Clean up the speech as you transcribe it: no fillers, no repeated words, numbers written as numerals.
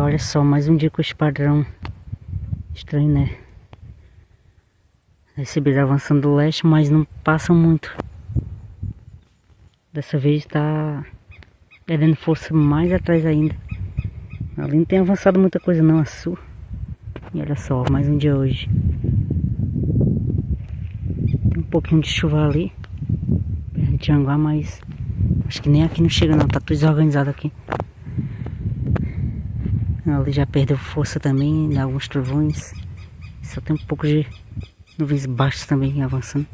Olha só, mais um dia com esse padrão estranho, né? Recebido avançando do leste, mas não passam muito. Dessa vez tá perdendo força mais atrás ainda. Ali não tem avançado muita coisa não, a sul. E olha só, mais um dia hoje. Tem um pouquinho de chuva ali, perto de Tianguá, mas acho que nem aqui não chega não, tá tudo desorganizado aqui. Ali já perdeu força também, dá alguns trovões. Só tem um pouco de nuvens baixas também avançando.